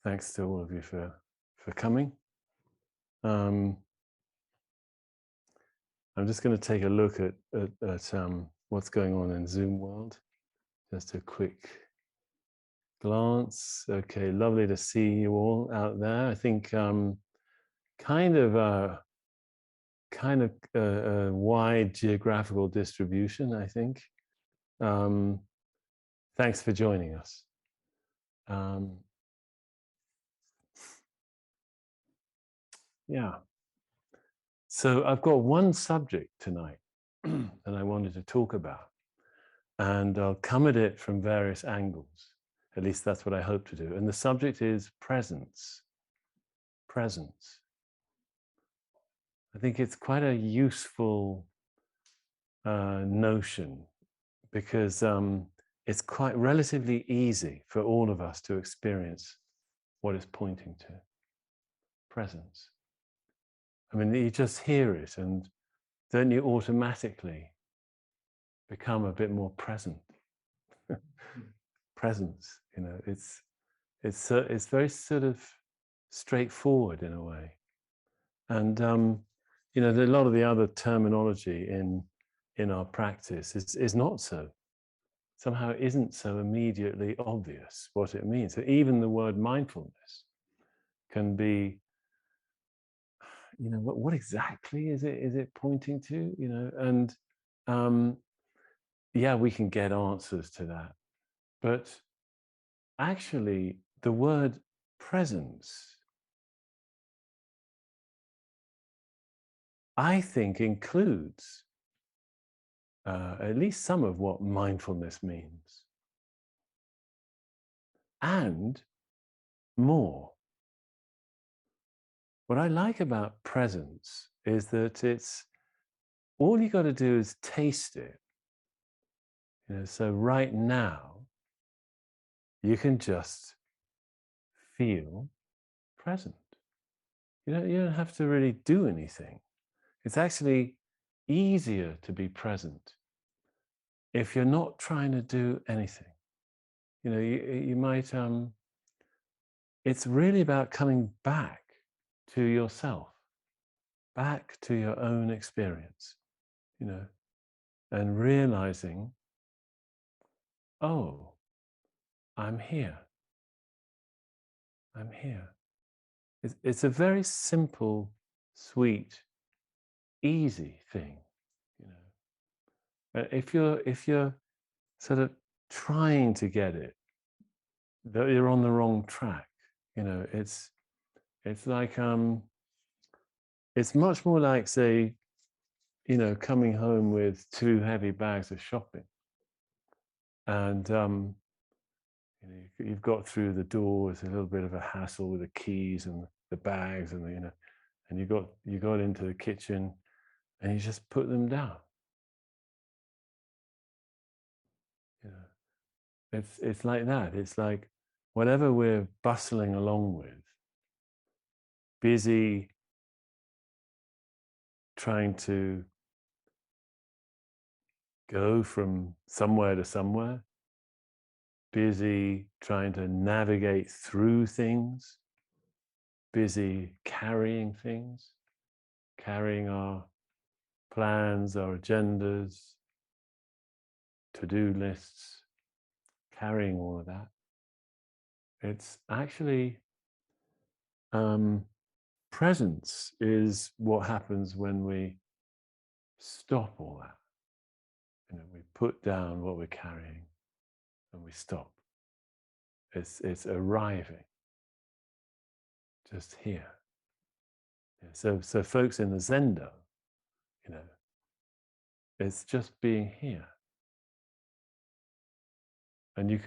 Thanks to all of you for coming. I'm just going to take a look at what's going on in Zoom world. Just a quick glance. Okay, lovely to see you all out there. I think kind of a wide geographical distribution. I think. Thanks for joining us. Yeah. So I've got one subject tonight that I wanted to talk about, and I'll come at it from various angles. At least that's what I hope to do. And the subject is presence. Presence. I think it's quite a useful notion because it's quite relatively easy for all of us to experience what it's pointing to. Presence. I mean, you just hear it, and then you automatically become a bit more present. Presence, it's very sort of straightforward in a way, and a lot of the other terminology in our practice is not so. Somehow, it isn't so immediately obvious what it means. So even the word mindfulness can be, what exactly is it pointing to? And yeah, we can get answers to that, but actually, the word presence, I think, includes at least some of what mindfulness means, and more. What I like about presence is that it's all you got to do is taste it. So right now, you can just feel present. You don't have to really do anything. It's actually easier to be present if you're not trying to do anything. You might, it's really about coming back to yourself, back to your own experience, and realizing, oh, I'm here. I'm here. It's a very simple, sweet, easy thing, If you're sort of trying to get it, you're on the wrong track. It's like it's much more like, say, coming home with 2 heavy bags of shopping, and you've got through the door. It's a little bit of a hassle with the keys and the bags, and and you got into the kitchen, and you just put them down. It's like that. It's like whatever we're bustling along with, busy trying to go from somewhere to somewhere, busy trying to navigate through things, busy carrying things, carrying our plans, our agendas, to-do lists, carrying all of that. It's actually presence is what happens when we stop all that. We put down what we're carrying and we stop. It's arriving just here. So folks in the Zendo, it's just being here. And you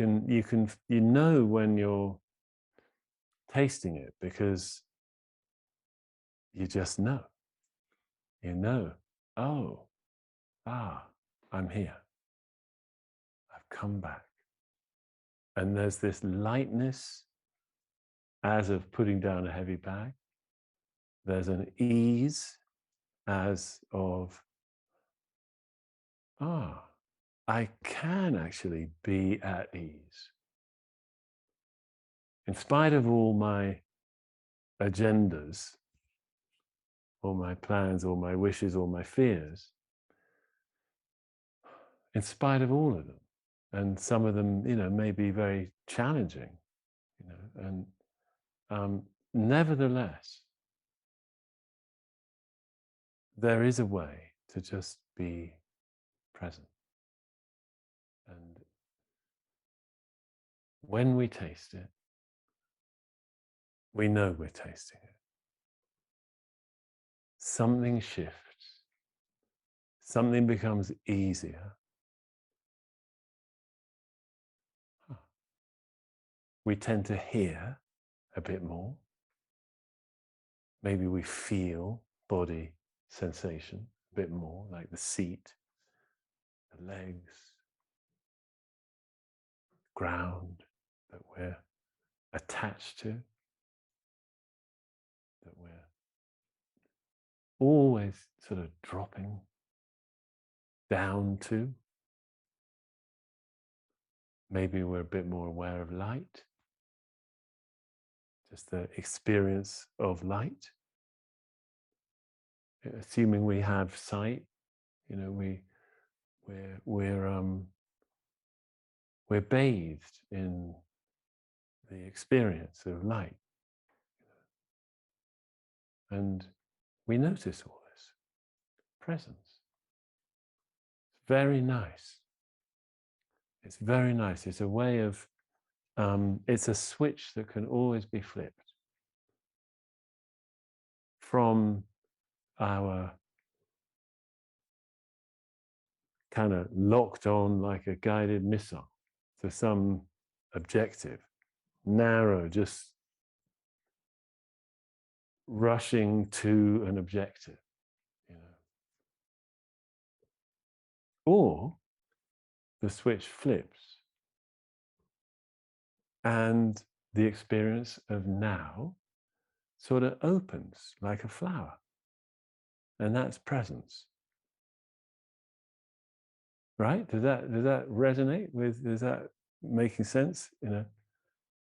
know when you're tasting it, because you just know. Oh, I'm here. I've come back. And there's this lightness as of putting down a heavy bag. There's an ease as of, I can actually be at ease. in spite of all my agendas, all my plans, all my wishes, all my fears, in spite of all of them, and some of them, may be very challenging, and nevertheless, there is a way to just be present. And when we taste it, we know we're tasting it. Something shifts, something becomes easier. We tend to hear a bit more. Maybe we feel body sensation a bit more, like the seat, the legs, ground that we're attached to, that we're always sort of dropping down to. Maybe we're a bit more aware of light, just the experience of light. Assuming we have sight, we're bathed in the experience of light, and we notice all this presence. It's very nice. It's very nice. It's a way of, it's a switch that can always be flipped from our kind of locked on like a guided missile to some objective, narrow, just rushing to an objective, Or the switch flips and the experience of now sort of opens like a flower. And that's presence. Right? Does that resonate with, is that making sense?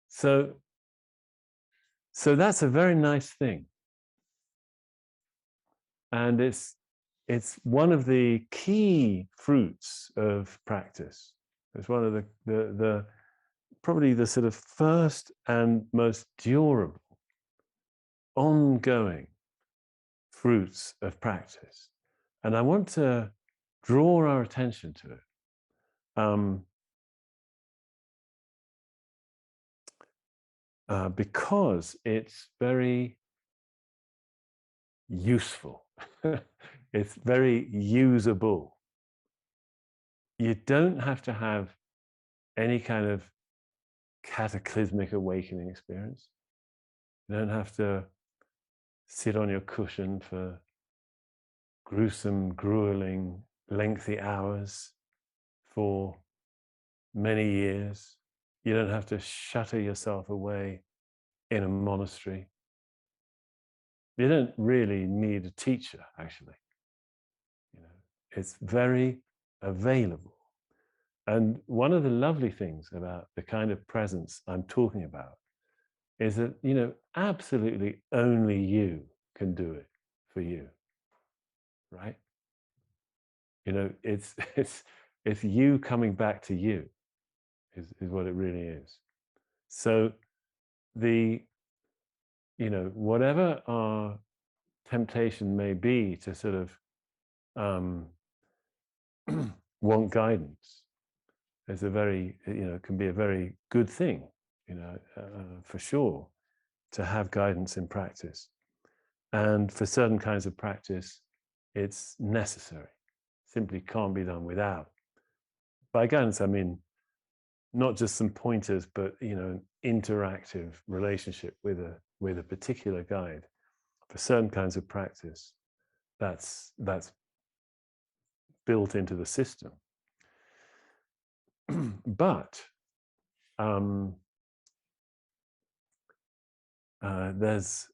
So that's a very nice thing. And it's one of the key fruits of practice. It's one of the probably the sort of first and most durable, ongoing fruits of practice. And I want to draw our attention to it. Because it's very useful. It's very usable. You don't have to have any kind of cataclysmic awakening experience. You don't have to sit on your cushion for gruesome, grueling, lengthy hours for many years. You don't have to shutter yourself away in a monastery. You don't really need a teacher, actually. It's very available. And one of the lovely things about the kind of presence I'm talking about is that, absolutely only you can do it for you, right? It's you coming back to you is what it really is. So whatever our temptation may be to sort of want guidance, is a very, can be a very good thing, for sure, to have guidance in practice. And for certain kinds of practice, it's necessary. Simply can't be done without. By guidance, I mean not just some pointers, but an interactive relationship with a particular guide. For certain kinds of practice, that's built into the system. But there's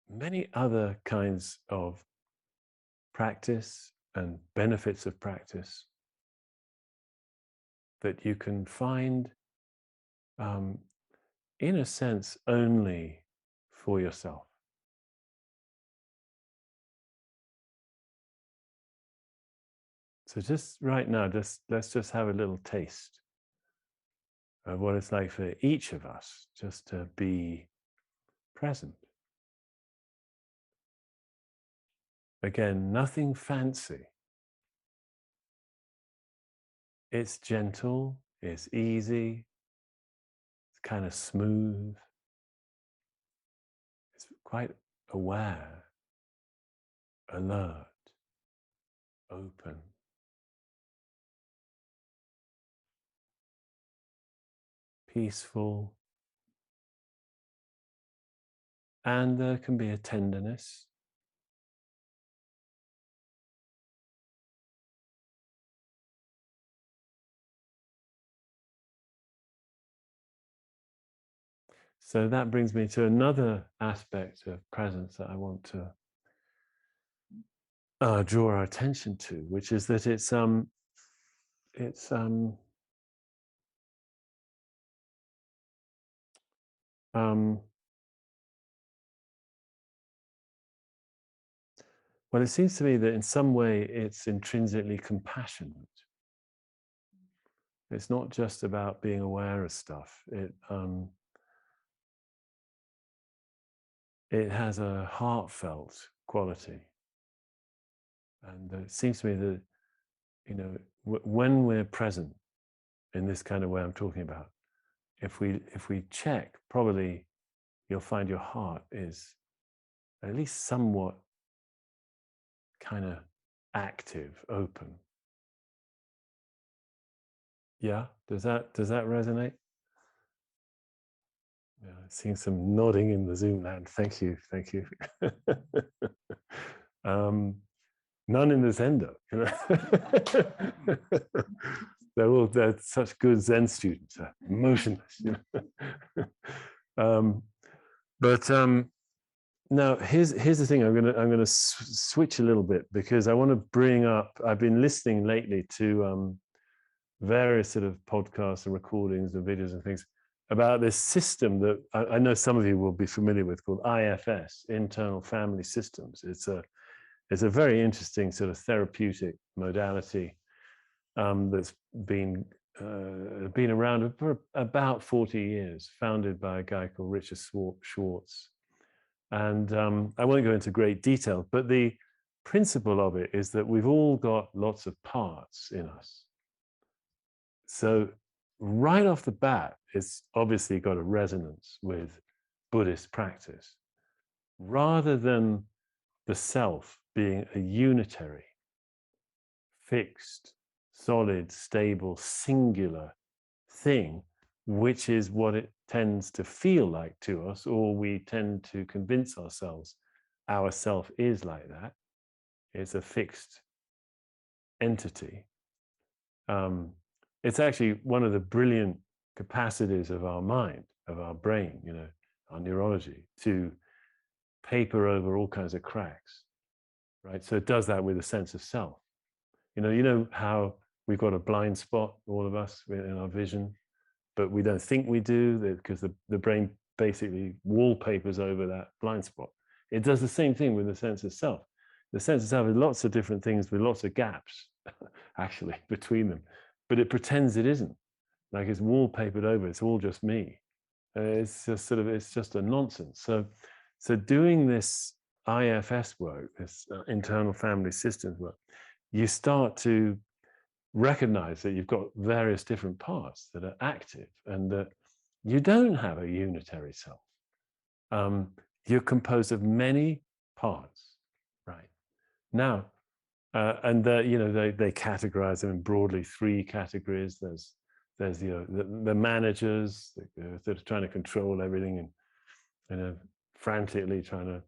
many other kinds of practice and benefits of practice that you can find in a sense, only for yourself. So just right now, let's just have a little taste of what it's like for each of us just to be present. Again, nothing fancy. It's gentle, it's easy, it's kind of smooth. It's quite aware, alert, open, peaceful, and there can be a tenderness. So that brings me to another aspect of presence that I want to draw our attention to, which is that it's um, well, it seems to me that in some way it's intrinsically compassionate. It's not just about being aware of stuff. It has a heartfelt quality, and it seems to me that when we're present in this kind of way I'm talking about, if we check, probably you'll find your heart is at least somewhat kind of active, open. Yeah, does that resonate? Yeah, seeing some nodding in the Zoom land. Thank you, thank you. um, None in the Zendo. They're such good Zen students, motionless. But now here's the thing. I'm gonna switch a little bit because I want to bring up. I've been listening lately to various sort of podcasts and recordings and videos and things about this system that I know some of you will be familiar with, called IFS, Internal Family Systems. It's a very interesting sort of therapeutic modality that's been around for about 40 years, founded by a guy called Richard Schwartz. And I won't go into great detail, but the principle of it is that we've all got lots of parts in us. So right off the bat, it's obviously got a resonance with Buddhist practice. Rather than the self being a unitary, fixed, solid, stable, singular thing, which is what it tends to feel like to us, or we tend to convince ourselves our self is like that. It's a fixed entity. It's actually one of the brilliant capacities of our mind, of our brain, our neurology, to paper over all kinds of cracks, right? So it does that with a sense of self. You know how we've got a blind spot, all of us, in our vision, but we don't think we do, because the brain basically wallpapers over that blind spot. It does the same thing with the sense of self. The sense of self is lots of different things with lots of gaps, actually, between them, but it pretends it isn't. Like it's wallpapered over. It's all just me. It's just a nonsense. So doing this IFS work, this internal family systems work, you start to recognize that you've got various different parts that are active, and that you don't have a unitary self. You're composed of many parts, right? Now, and they categorize them in broadly three categories. There's the managers that are trying to control everything and frantically trying to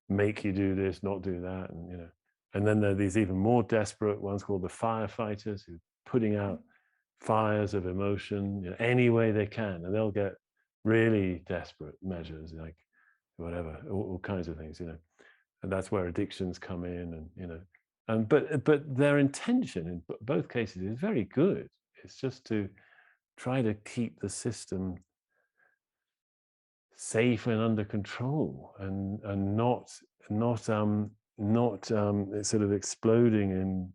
make you do this, not do that, and then there are these even more desperate ones called the firefighters, who are putting out fires of emotion any way they can, and they'll get really desperate measures, like whatever, all kinds of things, and that's where addictions come in, but their intention in both cases is very good. It's just to try to keep the system safe and under control, and not sort of exploding in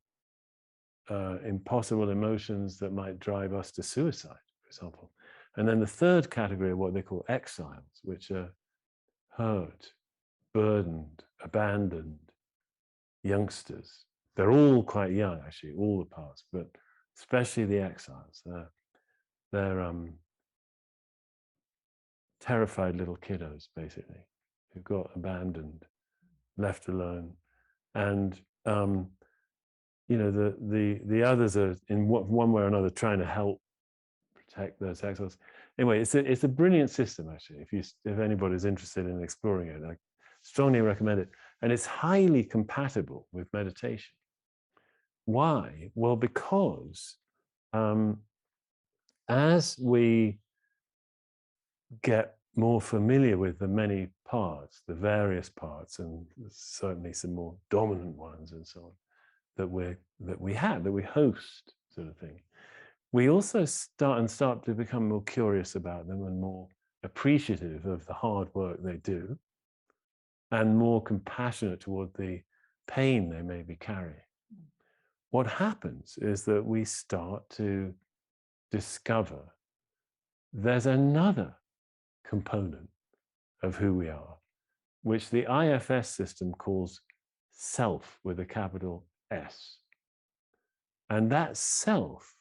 impossible emotions that might drive us to suicide, for example. And then the third category are what they call exiles, which are hurt, burdened, abandoned youngsters. They're all quite young, actually, all the parts, but especially the exiles. They're terrified little kiddos, basically, who got abandoned, left alone, and the others are in one way or another trying to help protect those exiles. Anyway, it's a brilliant system, actually. If anybody's interested in exploring it, I strongly recommend it, and it's highly compatible with meditation. Why? Well, because as we get more familiar with the many parts, the various parts, and certainly some more dominant ones and so on, that we host, sort of thing, we also start to become more curious about them and more appreciative of the hard work they do, and more compassionate toward the pain they may be carrying. What happens is that we start to discover there's another component of who we are, which the IFS system calls self with a capital S. And that self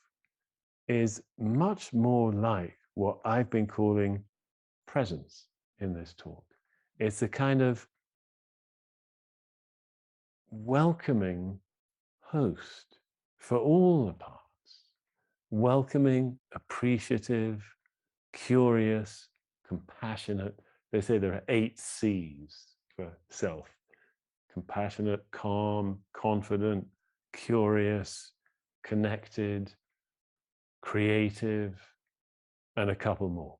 is much more like what I've been calling presence in this talk. It's a kind of welcoming host for all the parts, welcoming, appreciative, curious, compassionate. They say there are 8 C's for self: compassionate, calm, confident, curious, connected, creative, and a couple more.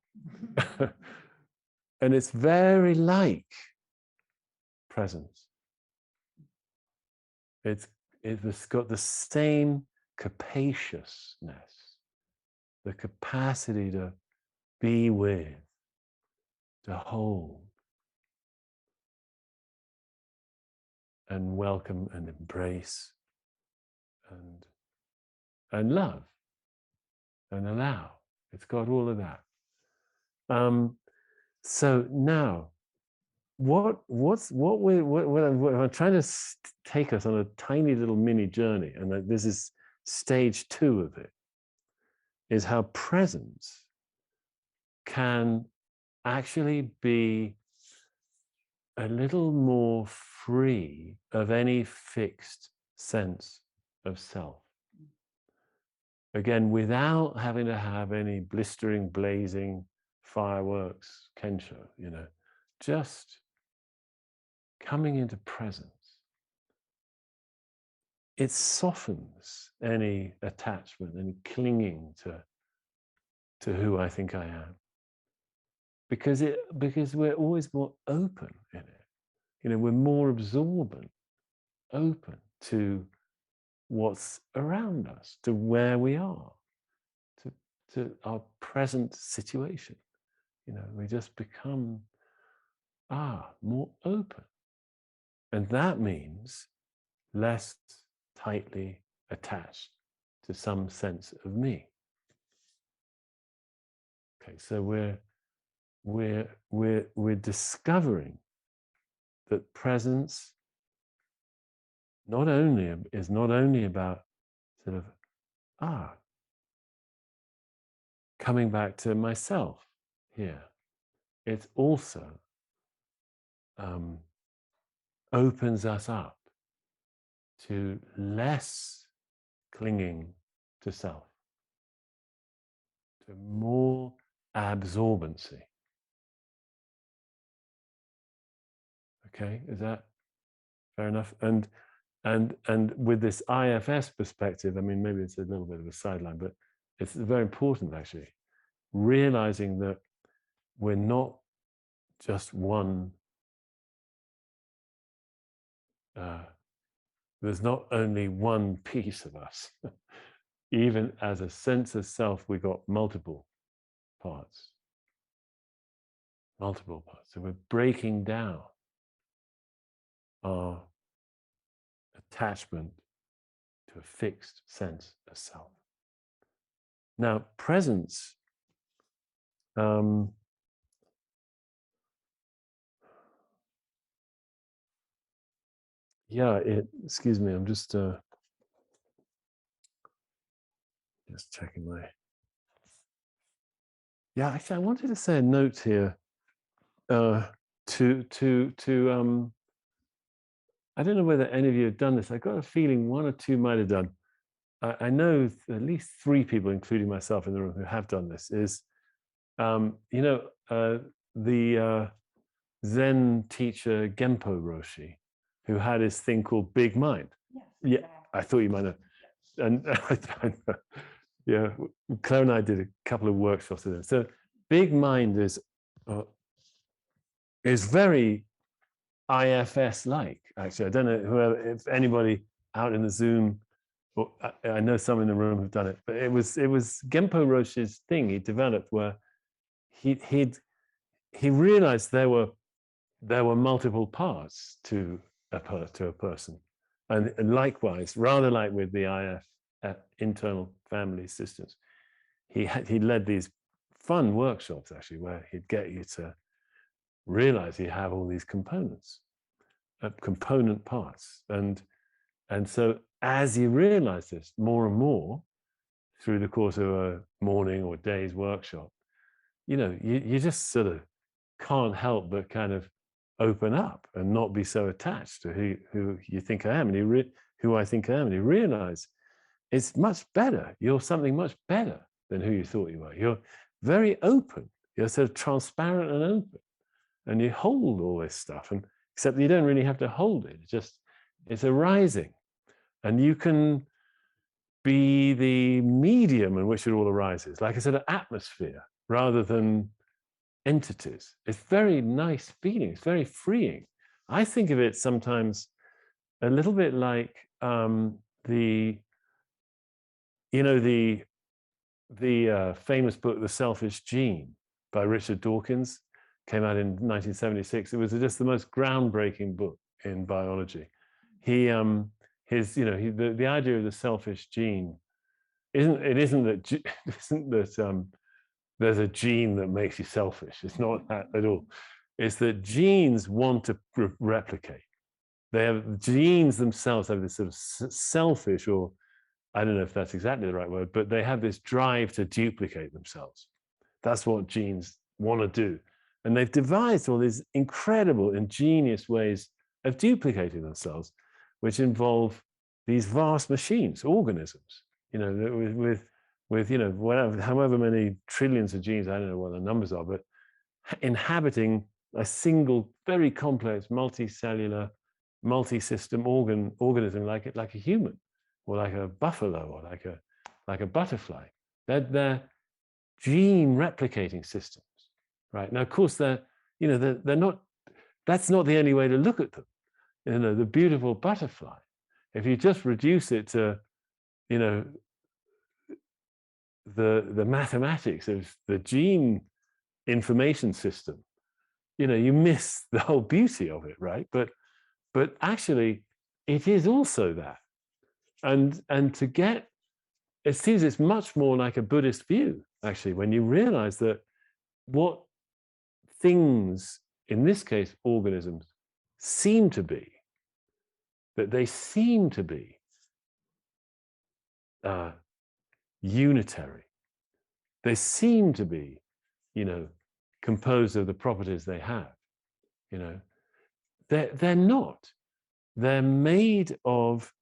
And it's very like presence. It's got the same capaciousness, the capacity to be with, to hold, and welcome and embrace, and love and allow. It's got all of that. So now, what I'm trying to take us on a tiny little mini journey, and this is stage 2 of it, is how presence can actually be a little more free of any fixed sense of self. Again, without having to have any blistering, blazing fireworks, kensho, just coming into presence. It softens any attachment, any clinging to who I think I am. Because we're always more open in it. We're more absorbent, open to what's around us, to where we are, to our present situation. We just become more open. And that means less tightly attached to some sense of me. Okay, so we're discovering that presence is not only about sort of coming back to myself here. It also opens us up to less clinging to self, to more absorbency. Okay, is that fair enough? And with this IFS perspective, I mean, maybe it's a little bit of a sideline, but it's very important, actually, realizing that we're not just one. There's not only one piece of us. even as a sense of self, we got multiple parts. Multiple parts. So we're breaking down our attachment to a fixed sense of self. Now, presence, excuse me, I'm just checking my. Yeah, actually, I wanted to say a note here to I don't know whether any of you have done this. I got a feeling one or two might have done. I know at least 3 people, including myself in the room, who have done this. Is the Zen teacher Genpo Roshi, who had his thing called Big Mind. Yes, yeah, I thought you might know. And yeah, Claire and I did a couple of workshops with him. So Big Mind is very IFS-like. Actually, I don't know if anybody out in the Zoom, or I know some in the room have done it, but it was Genpo Roshi's thing he developed, where he realized there were multiple parts to a person, and likewise, rather like with the IF internal family systems, he led these fun workshops actually, where he'd get you to realize you have all these components, component parts, and so as you realize this more and more through the course of a morning or day's workshop, you just sort of can't help but kind of open up and not be so attached to who you think I am, and who I think I am, and you realize it's much better. You're something much better than who you thought you were. You're very open. You're sort of transparent and open, and you hold all this stuff, and except you don't really have to hold it. It's arising, and you can be the medium in which it all arises, like a sort of atmosphere rather than entities. It's very nice feeling. It's very freeing. I think of it sometimes a little bit like the famous book, The Selfish Gene, by Richard Dawkins, came out in 1976. It was just the most groundbreaking book in biology. The idea of the selfish gene isn't that there's a gene that makes you selfish. It's not that at all. It's that genes want to replicate. Genes themselves have this sort of selfish, or I don't know if that's exactly the right word, but they have this drive to duplicate themselves. That's what genes want to do. And they've devised all these incredible, ingenious ways of duplicating themselves, which involve these vast machines, organisms, with however many trillions of genes, I don't know what the numbers are, but inhabiting a single, very complex, multicellular, multi-system organism like a human, or like a buffalo, or like a butterfly. They're gene replicating systems, right? Now, of course, they're not. That's not the only way to look at them. The beautiful butterfly, if you just reduce it to, the mathematics of the gene information system, you miss the whole beauty of it, right? But actually, it is also that, and to get, it seems it's much more like a Buddhist view, actually, when you realize that what things, in this case, organisms, seem to be, that they seem to be unitary. They seem to be, composed of the properties they have. They're not. They're made of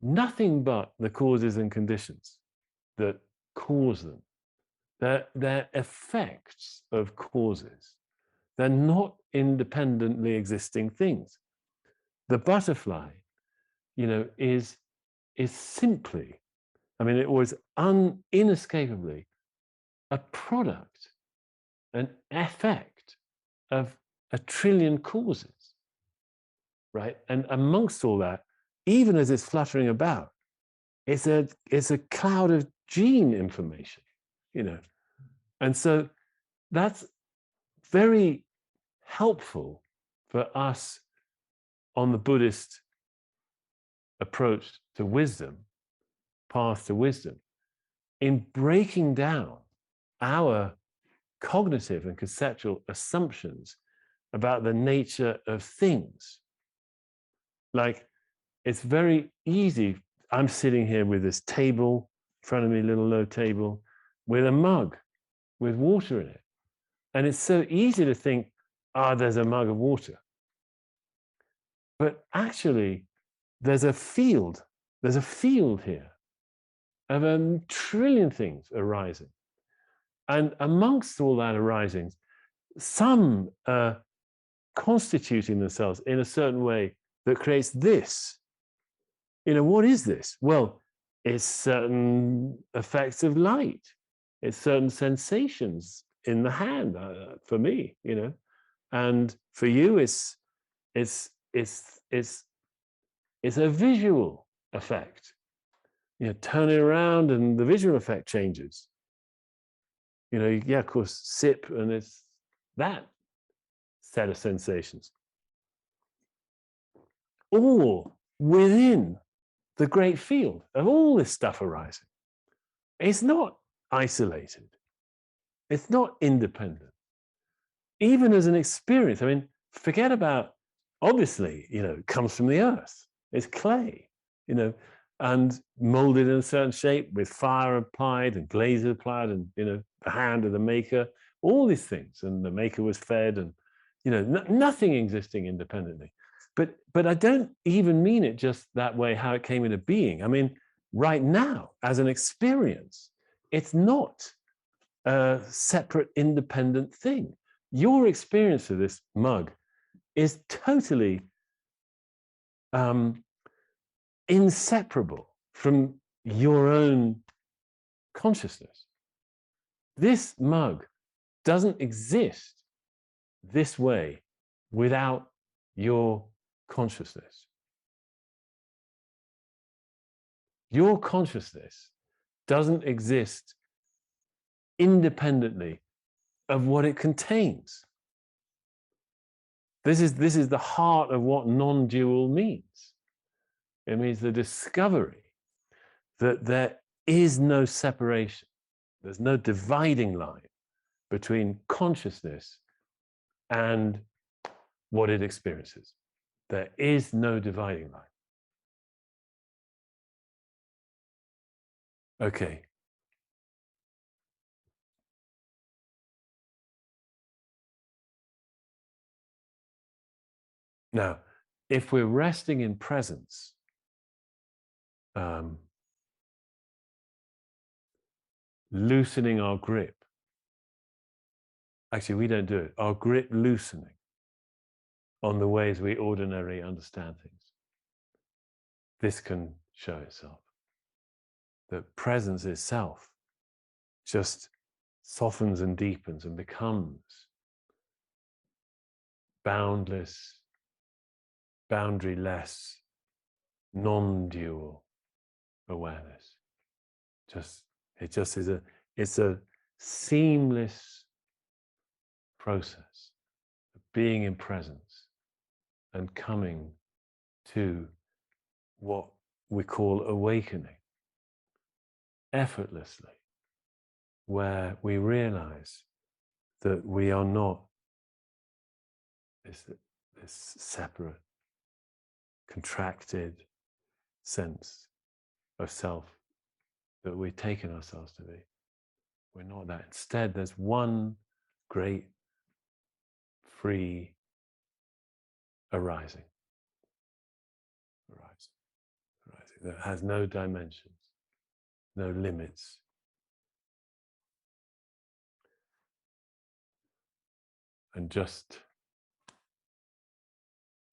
nothing but the causes and conditions that cause them. They're effects of causes. They're not independently existing things. The butterfly, is simply, it was inescapably a product, an effect of a trillion causes, right? And amongst all that, even as it's fluttering about, it's a cloud of gene information, you know. And so that's very helpful for us on the Buddhist approach to wisdom, path to wisdom, in breaking down our cognitive and conceptual assumptions about the nature of things. Like, it's very easy. I'm sitting here with this table in front of me, little low table, with a mug with water in it. And it's so easy to think, there's a mug of water. But actually, there's a field here of a trillion things arising. And amongst all that arising, some constituting themselves in a certain way that creates this. You know, what is this? Well, it's certain effects of light. It's certain sensations in the hand, for me, you know, and for you, it's a visual effect. You know, turn it around and the visual effect changes. You know, yeah, of course, sip, and it's that set of sensations. All within the great field of all this stuff arising. It's not isolated. It's not independent. Even as an experience, I mean, forget about, obviously, you know, it comes from the earth. It's clay, you know, and molded in a certain shape with fire applied and glaze applied and, you know, the hand of the maker, all these things. And the maker was fed and, you know, nothing existing independently. But I don't even mean it just that way, how it came into being. I mean, right now, as an experience, it's not a separate, independent thing. Your experience of this mug is totally inseparable from your own consciousness. This mug doesn't exist this way without your consciousness. Your consciousness doesn't exist independently of what it contains. This is the heart of what non-dual means. It means the discovery that there is no separation. There's no dividing line between consciousness and what it experiences. There is no dividing line. Okay. Now, if we're resting in presence, loosening our grip, actually, we don't do it. Our grip loosening on the ways we ordinarily understand things. This can show itself. That presence itself just softens and deepens and becomes boundless, boundaryless, non-dual awareness. It just is it's a seamless process of being in presence and coming to what we call awakening effortlessly, where we realize that we are not this separate, contracted sense of self that we've taken ourselves to be. We're not that. Instead, there's one great free arising that has no dimensions, no limits. And just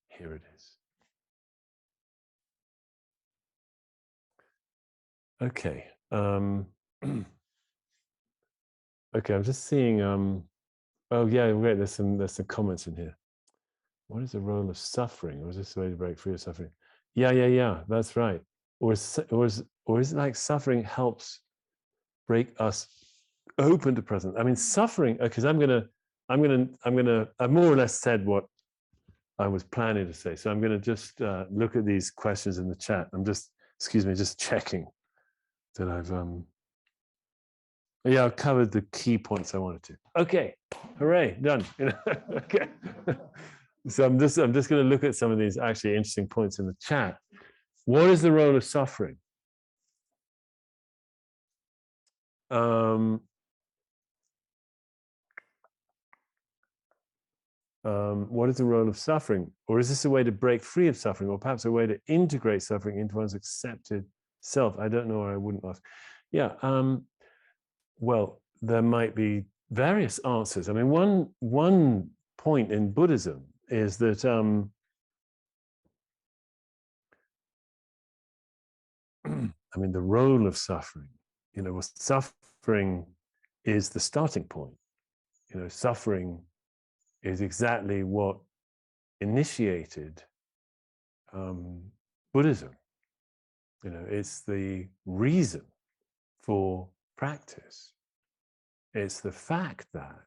here it is. Okay. Okay, I'm just seeing oh yeah, wait, there's some comments in here. What is the role of suffering? Or is this the way to break free of suffering? Yeah, that's right. Or is Or is it like suffering helps break us open to presence? I mean, suffering, because I've more or less said what I was planning to say. So I'm going to just look at these questions in the chat. I'm just, excuse me, just checking that I've covered the key points I wanted to. Okay, hooray, done. Okay. So I'm just going to look at some of these actually interesting points in the chat. What is the role of suffering? What is the role of suffering? Or is this a way to break free of suffering, or perhaps a way to integrate suffering into one's accepted self? I don't know, or I wouldn't ask. Yeah, well, there might be various answers. I mean, one point in Buddhism is that I mean, the role of suffering, suffering is the starting point. Suffering is exactly what initiated Buddhism. It's the reason for practice. It's the fact that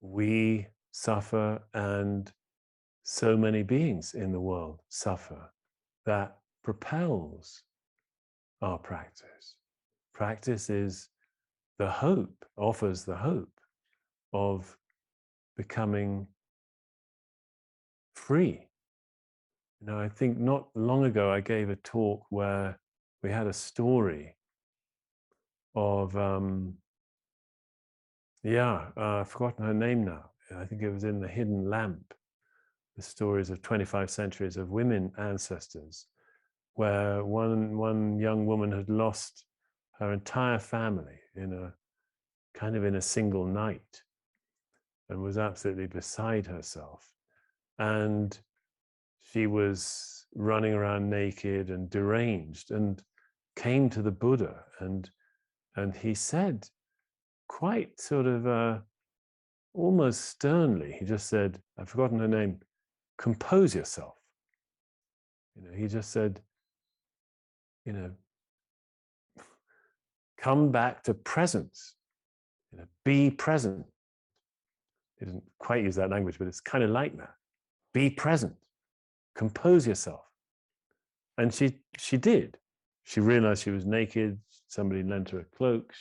we suffer and so many beings in the world suffer that propels our practice. Practice is the hope, offers the hope of becoming free. I think not long ago I gave a talk where we had a story of I've forgotten her name now. I think it was in The Hidden Lamp, the stories of 25 centuries of women ancestors, where one young woman had lost her entire family in a single night and was absolutely beside herself. And she was running around naked and deranged, and came to the Buddha, and he said, quite sort of almost sternly, he just said, I've forgotten her name, compose yourself. He just said, come back to presence, be present. He didn't quite use that language, but it's kind of like that. Be present, compose yourself. And she did. She realized she was naked. Somebody lent her a cloak.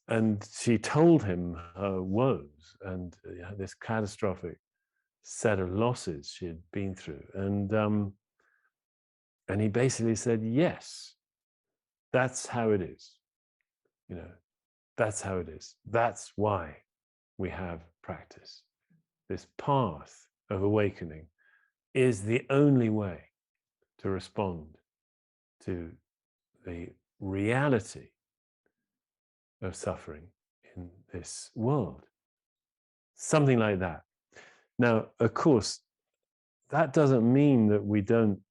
And she told him her woes and this catastrophic set of losses she had been through. And he basically said, yes, that's how it is. That's how it is. That's why we have practice. This path of awakening is the only way to respond to the reality of suffering in this world. Something like that. Now, of course, that doesn't mean that we don't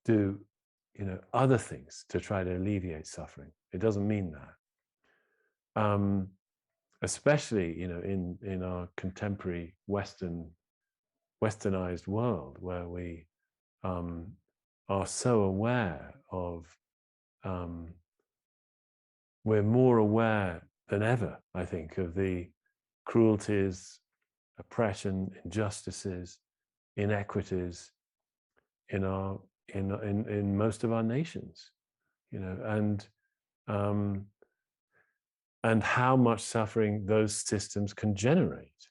do, other things to try to alleviate suffering. It doesn't mean that. Especially, in our contemporary westernized world, where we are so aware of, we're more aware than ever, I think, of the cruelties, oppression, injustices, inequities in most of our nations, and how much suffering those systems can generate.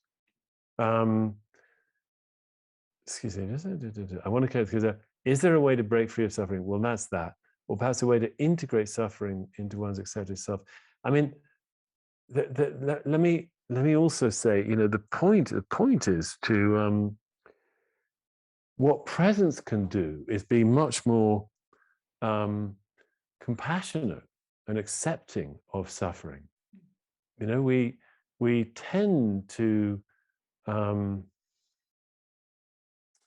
Excuse me, I want to clarify, because is there a way to break free of suffering? Well, that's that. Or perhaps a way to integrate suffering into one's accepted self. I mean, let me also say, the point is to what presence can do is be much more compassionate and accepting of suffering. We tend to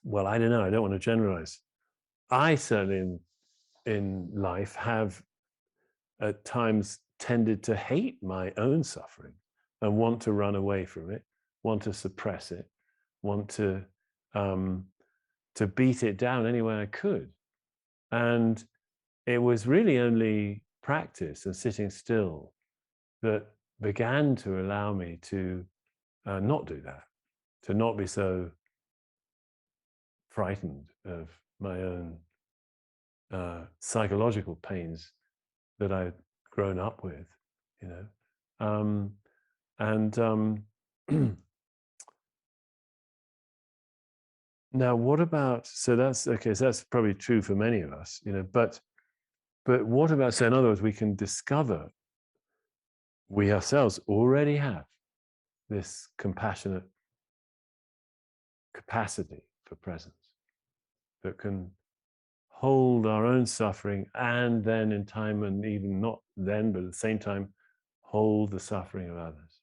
well, I don't know, I don't want to generalize. I certainly in life have at times tended to hate my own suffering and want to run away from it, want to suppress it, want to to beat it down any way I could. And it was really only practice and sitting still that began to allow me to not do that, to not be so frightened of my own psychological pains that I'd grown up with, you know. Now, what about, so that's okay, so that's probably true for many of us, you know, but what about, so in other words, we can discover we ourselves already have this compassionate capacity for presence that can hold our own suffering, and then in time, and even not then, but at the same time, hold the suffering of others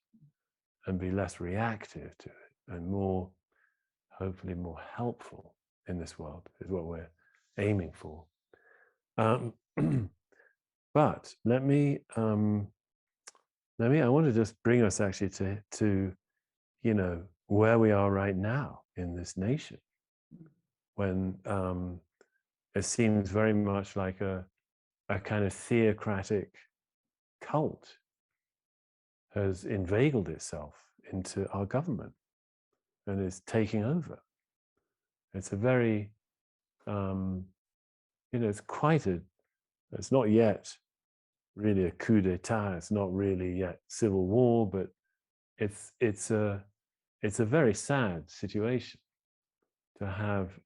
and be less reactive to it and more, hopefully more helpful in this world is what we're aiming for. But let me, I want to just bring us actually to, you know, where we are right now in this nation, when it seems very much like a kind of theocratic cult has inveigled itself into our government and is taking over. It's a very, you know, it's quite a, it's not yet really a coup d'etat, it's not really yet civil war, but it's a very sad situation to have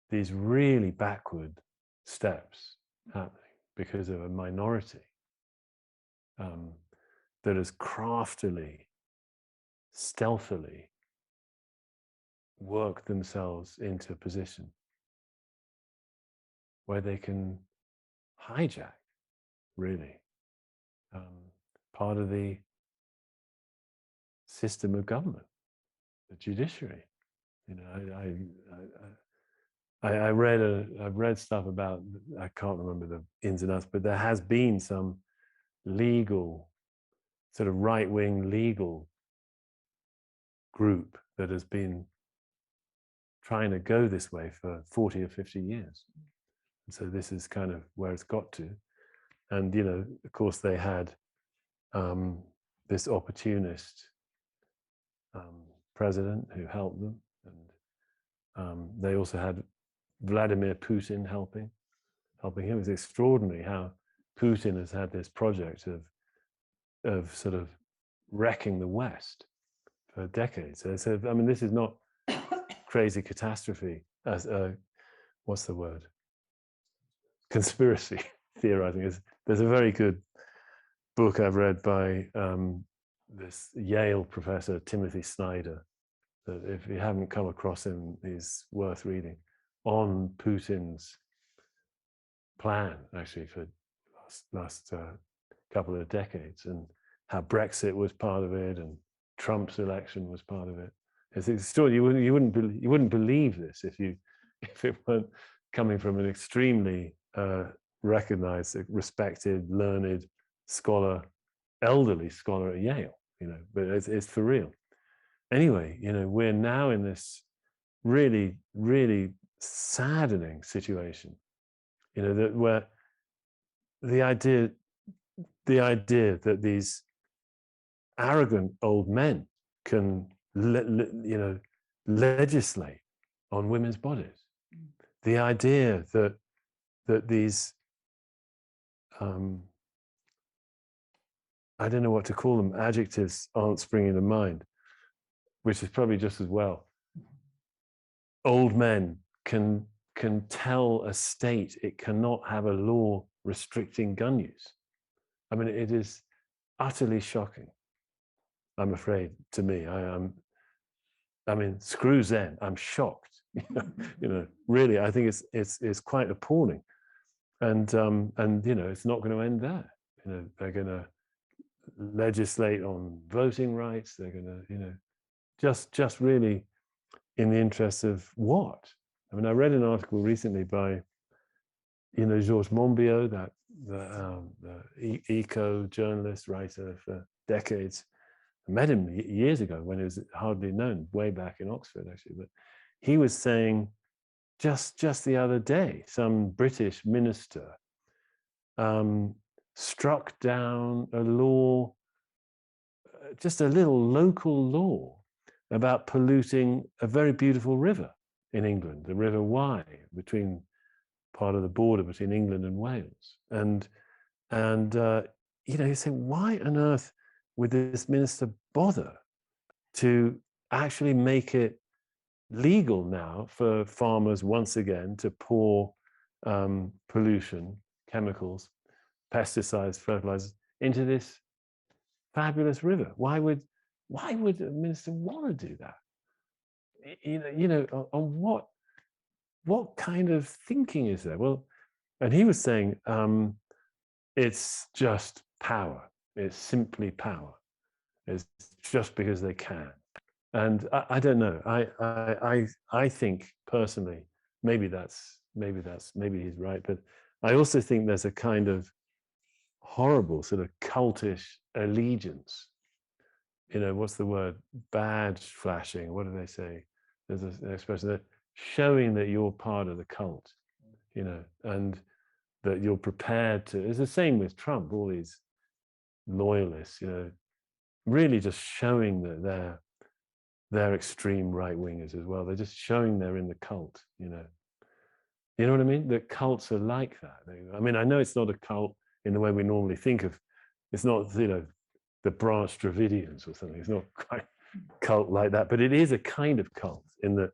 these really backward steps happening because of a minority that has craftily, stealthily worked themselves into a position where they can hijack, really, part of the system of government, the judiciary. You know, I've read stuff about, I can't remember the ins and outs, but there has been some legal, sort of right-wing legal group that has been trying to go this way for 40 or 50 years. And so this is kind of where it's got to. And, you know, of course they had this opportunist president who helped them. And they also had Vladimir Putin helping him. It was extraordinary how Putin has had this project of sort of wrecking the West for decades. So, I mean, this is not crazy catastrophe, as what's the word? Conspiracy theorizing. There's a very good book I've read by this Yale professor, Timothy Snyder, that if you haven't come across him, he's worth reading, on Putin's plan, actually, for last couple of decades, and how Brexit was part of it, and Trump's election was part of it. It's a story you wouldn't believe this if it weren't coming from an extremely recognized, respected, learned scholar, elderly scholar at Yale. You know, but it's for real. Anyway, you know, we're now in this really, really saddening situation. You know, that where the idea that these arrogant old men can you know, legislate on women's bodies, the idea that these I don't know what to call them, adjectives aren't springing to mind, which is probably just as well. Old men can tell a state it cannot have a law restricting gun use. I mean, it is utterly shocking, I'm afraid, to me. I mean, screw Zen, I'm shocked. You know, really, I think it's quite appalling. And you know, it's not going to end there. You know, they're going to legislate on voting rights. They're going to, you know, just really in the interest of what? I mean, I read an article recently by, you know, Georges Monbiot, that the eco journalist, writer for decades. I met him years ago when he was hardly known, way back in Oxford, actually. But he was saying just the other day, some British minister struck down a law, just a little local law about polluting a very beautiful river in England, the River Wye, between part of the border between England and Wales. And you say, why on earth would this minister bother to actually make it legal now for farmers once again to pour pollution, chemicals, pesticides, fertilizers into this fabulous river? Why would a minister want to do that? On what kind of thinking is there? Well, and he was saying it's just power. It's simply power. It's just because they can. And I don't know. I think personally, maybe he's right, but I also think there's a kind of horrible sort of cultish allegiance. What's the word? Badge flashing. What do they say? There's an expression that showing that you're part of the cult, and that you're prepared to. It's the same with Trump. All these loyalists, really just showing that they're extreme right wingers as well. They're just showing they're in the cult. You know what I mean? That cults are like that. I mean, I know it's not a cult in the way we normally think of. It's not, the Branch Dravidians or something. It's not quite cult like that, but it is a kind of cult in that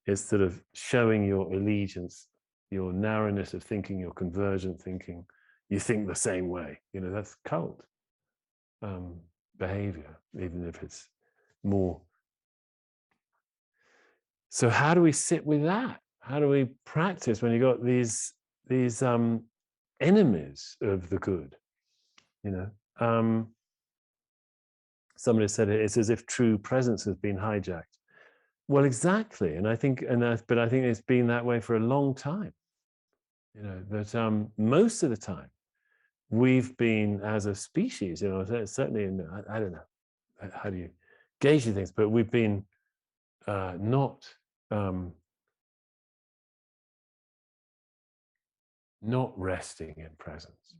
it's sort of showing your allegiance, your narrowness of thinking, your convergent thinking. You think the same way. That's cult behavior, even if it's more. So how do we sit with that? How do we practice when you got these enemies of the good? Somebody said it's as if true presence has been hijacked. Well, exactly, and I think, but I think it's been that way for a long time. That most of the time we've been, as a species, certainly in, I don't know, how do you gauge these things, but we've been not resting in presence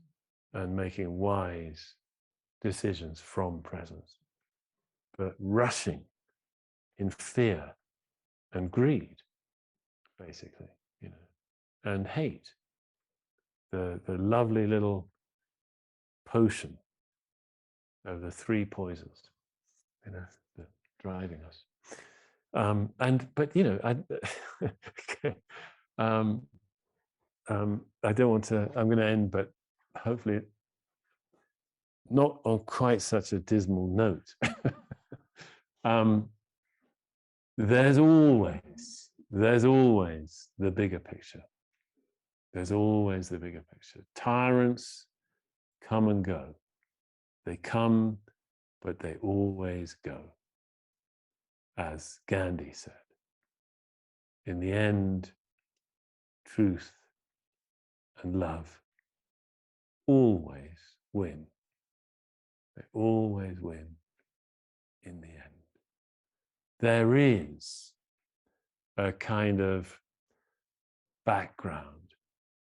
and making wise decisions from presence, but rushing in fear and greed, basically, and hate, the lovely little potion of the three poisons, that driving us. I don't want to. I'm going to end, but hopefully not on quite such a dismal note. There's always the bigger picture. There's always the bigger picture. Tyrants come and go. They come, but they always go. As Gandhi said, in the end, truth and love always win. They always win in the end. There is a kind of background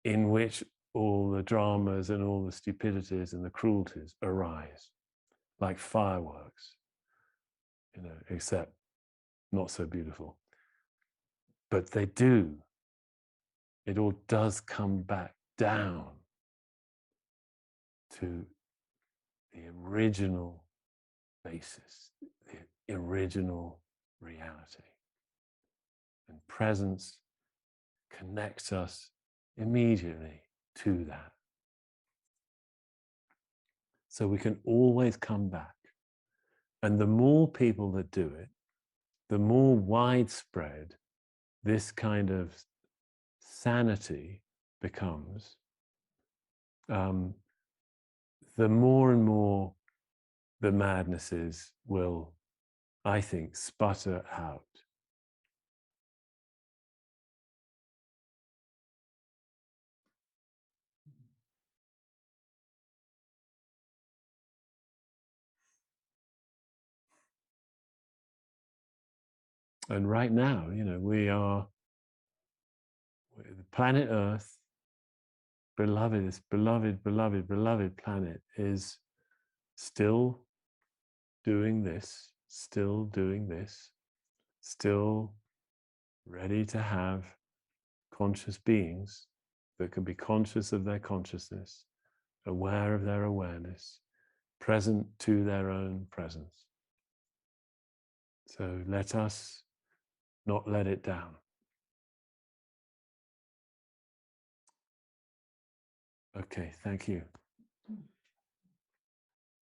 in which all the dramas and all the stupidities and the cruelties arise, like fireworks, except not so beautiful. But they do. It all does come back down to the original basis, the original reality. And presence connects us immediately to that. So we can always come back. And the more people that do it, the more widespread this kind of sanity becomes, the more and more the madnesses will, I think, sputter out. And right now, we are the planet Earth, beloved, this beloved, beloved, beloved planet is still doing this, still doing this, still ready to have conscious beings that can be conscious of their consciousness, aware of their awareness, present to their own presence. So let us not let it down. Okay, thank you.